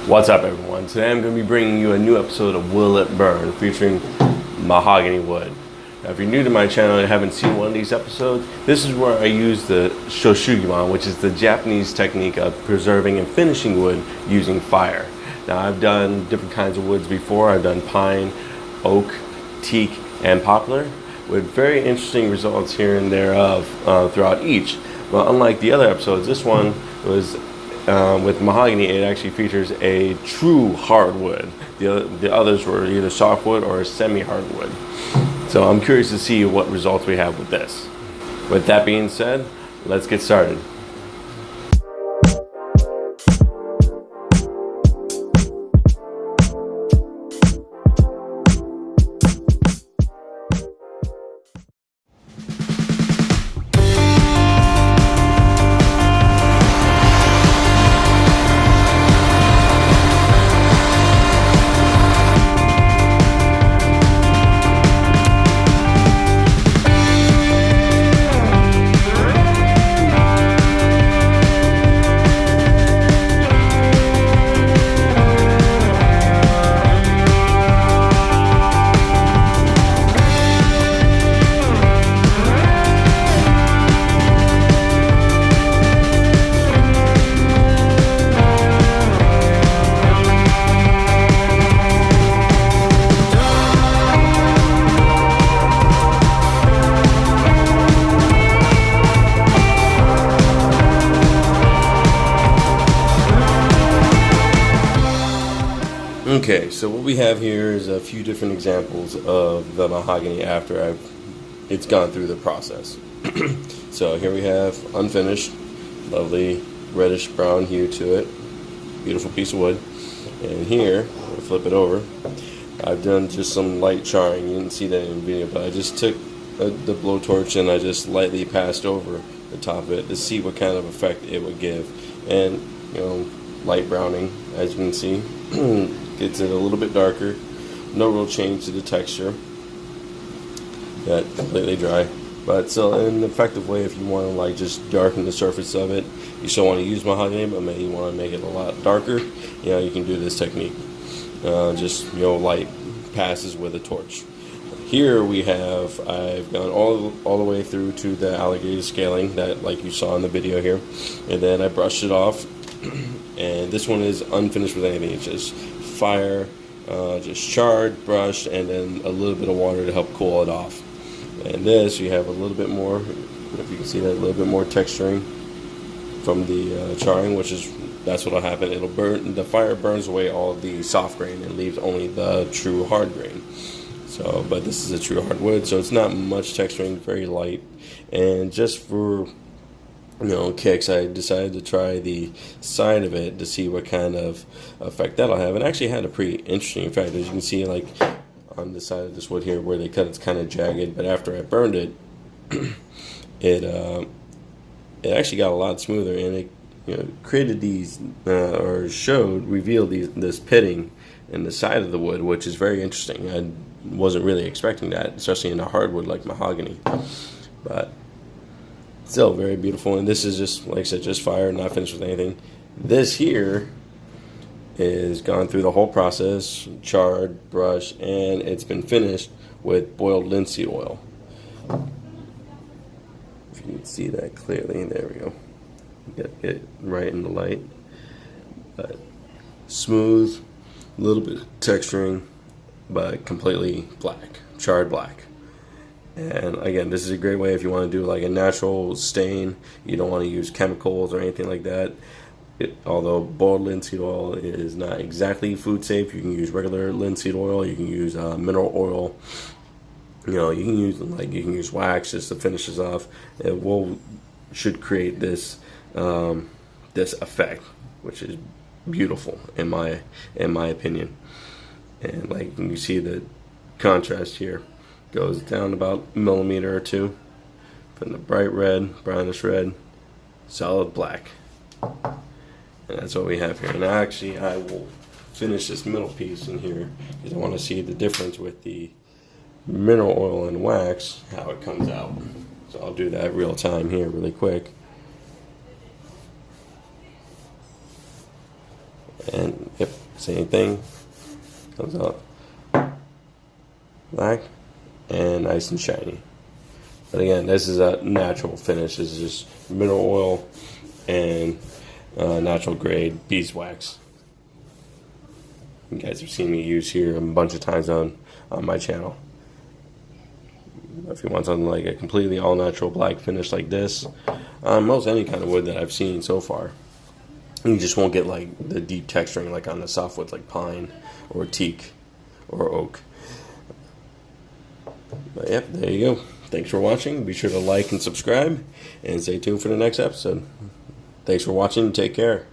What's up, everyone? Today I'm going to be bringing you a new episode of Will It Burn featuring mahogany wood. Now, if you're new to my channel and haven't seen one of these episodes, this is where I use the Shou Sugi Ban, which is the Japanese technique of preserving and finishing wood using fire. Now, I've done different kinds of woods before. I've done pine, oak, teak, and poplar with very interesting results here and there throughout each. Well, unlike the other episodes, this one was with mahogany. It actually features a true hardwood. The others were either softwood or semi-hardwood. So I'm curious to see what results we have with this. With that being said, let's get started. Okay, so what we have here is a few different examples of the mahogany after it's gone through the process. So here we have unfinished, lovely reddish brown hue to it, beautiful piece of wood. And here, I'll flip it over, I've done just some light charring. You didn't see that in the video, but I just took the blowtorch and I just lightly passed over the top of it to see what kind of effect it would give. And, you know, light browning, as you can see. Gets it a little bit darker. No real change to the texture. Got completely dry. But still, in an effective way, if you want to like just darken the surface of it, you still want to use mahogany, but maybe you want to make it a lot darker. You know, you can do this technique. Just, you know, light passes with a torch. Here I've gone all the way through to the alligator scaling that like you saw in the video here, and then I brushed it off. And this one is unfinished with anything. It's just fire, just charred, brushed, and then a little bit of water to help cool it off. And this, you have a little bit more, if you can see that, a little bit more texturing from the charring, that's what'll happen. It'll burn, the fire burns away all of the soft grain and leaves only the true hard grain. So, but this is a true hardwood, so it's not much texturing, very light. And just for, you know, kicks, I decided to try the side of it to see what kind of effect that'll have. And actually had a pretty interesting effect. As you can see, like on the side of this wood here where they cut, it's kind of jagged, but after I burned it, it actually got a lot smoother, and it, you know, created these revealed this pitting in the side of the wood, which is very interesting. I wasn't really expecting that, especially in a hardwood like mahogany, but still very beautiful. And this is just, like I said, just fire, not finished with anything. This here is gone through the whole process, charred, brushed, and it's been finished with boiled linseed oil. If you can see that clearly, there we go. Get it right in the light. But smooth, a little bit of texturing, but completely black, charred black. And again, this is a great way if you want to do like a natural stain. You don't want to use chemicals or anything like that. Although boiled linseed oil is not exactly food safe, you can use regular linseed oil. You can use mineral oil. You know, you can use wax just to finish this off. It should create this this effect, which is beautiful in my opinion. And like you see the contrast here. Goes down about a millimeter or two from the bright red, brownish red, solid black. And that's what we have here. And actually, I will finish this middle piece in here because I want to see the difference with the mineral oil and wax, how it comes out. So I'll do that real time here really quick. And yep, Same thing. Comes out black and nice and shiny. But again, this is a natural finish. This is just mineral oil and natural grade beeswax. You guys have seen me use here a bunch of times on my channel. If you want something like a completely all natural black finish like this, most any kind of wood that I've seen so far, you just won't get like the deep texturing like on the softwoods like pine or teak or oak. But yep, there you go. Thanks for watching. Be sure to like and subscribe and stay tuned for the next episode. Thanks for watching. Take care.